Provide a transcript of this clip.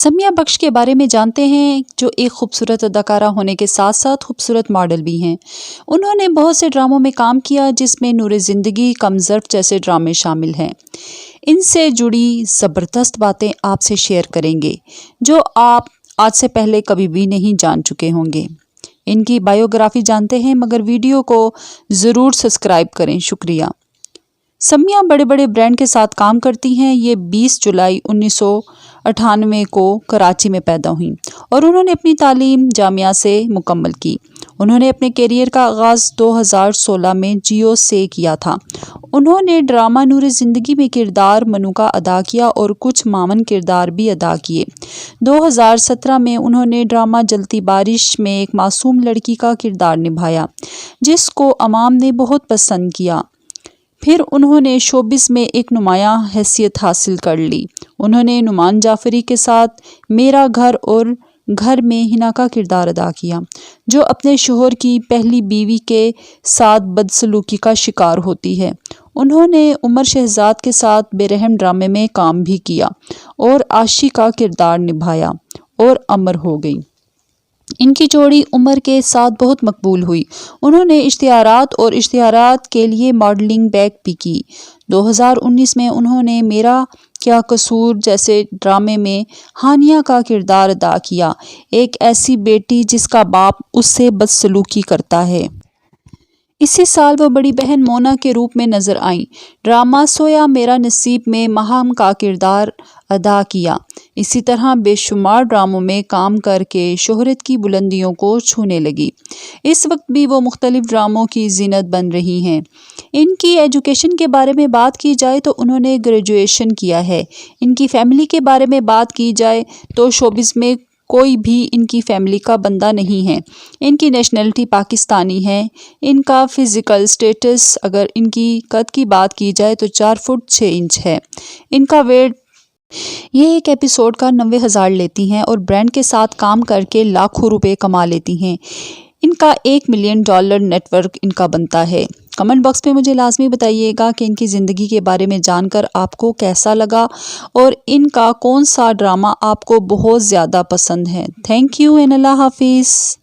समिया बख्श के बारे में जानते हैं, जो एक खूबसूरत अदाकारा होने के साथ साथ खूबसूरत मॉडल भी हैं। उन्होंने बहुत से ड्रामों में काम किया जिसमें नूरे ज़िंदगी, कम ज़र्फ़ जैसे ड्रामे शामिल हैं। इनसे जुड़ी ज़बरदस्त बातें आपसे शेयर करेंगे जो आप आज से पहले कभी भी नहीं जान चुके होंगे। इनकी बायोग्राफी जानते हैं, मगर वीडियो को ज़रूर सब्सक्राइब करें। शुक्रिया। समिया बड़े बड़े ब्रांड के साथ काम करती हैं। ये 20 जुलाई 1998 को कराची में पैदा हुई और उन्होंने अपनी तालीम जामिया से मुकम्मल की। उन्होंने अपने करियर का आगाज़ 2016 में जियो से किया था। उन्होंने ड्रामा नूरे ज़िंदगी में किरदार मनु का अदा किया और कुछ मामन किरदार भी अदा किए। 2017 में उन्होंने ड्रामा जलती बारिश में एक मासूम लड़की का किरदार निभाया, जिसको अवाम ने बहुत पसंद किया। फिर उन्होंने शोबिस में एक नुमायां हैसियत हासिल कर ली। उन्होंने नुमान जाफरी के साथ मेरा घर और घर में हिना का किरदार अदा किया, जो अपने शोहर की पहली बीवी के साथ बदसलूकी का शिकार होती है। उन्होंने उमर शहजाद के साथ बेरहम ड्रामे में काम भी किया और आशी का किरदार निभाया और अमर हो गई। इनकी जोड़ी उमर के साथ बहुत मकबूल हुई। उन्होंने इश्तिहारात के लिए मॉडलिंग बैक भी की। 2019 में उन्होंने मेरा क्या कसूर जैसे ड्रामे में हानिया का किरदार अदा किया, एक ऐसी बेटी जिसका बाप उससे बदसलूकी करता है। इसी साल वो बड़ी बहन मोना के रूप में नजर आईं। ड्रामा सोया मेरा नसीब में माहम का किरदार अदा किया। इसी तरह बेशुमार ड्रामों में काम करके शोहरत की बुलंदियों को छूने लगी। इस वक्त भी वो मुख्तलिफ ड्रामों की जीनत बन रही हैं। इनकी एजुकेशन के बारे में बात की जाए तो उन्होंने ग्रेजुएशन किया है। इनकी फैमिली के बारे में बात की जाए तो शोबिस में कोई भी इनकी फैमिली का बंदा नहीं है। इनकी नेशनलिटी पाकिस्तानी है। इनका फिज़िकल स्टेटस, अगर इनकी कद की बात की जाए तो 4 फुट 6 इंच है। इनका वेट, ये एक एपिसोड का 90,000 लेती हैं और ब्रांड के साथ काम करके लाखों रुपए कमा लेती हैं। इनका $1 मिलियन नेटवर्क इनका बनता है। कमेंट बॉक्स में मुझे लाजमी बताइएगा कि इनकी ज़िंदगी के बारे में जानकर आपको कैसा लगा और इनका कौन सा ड्रामा आपको बहुत ज़्यादा पसंद है। थैंक यू एंड अल्लाह हाफिज़।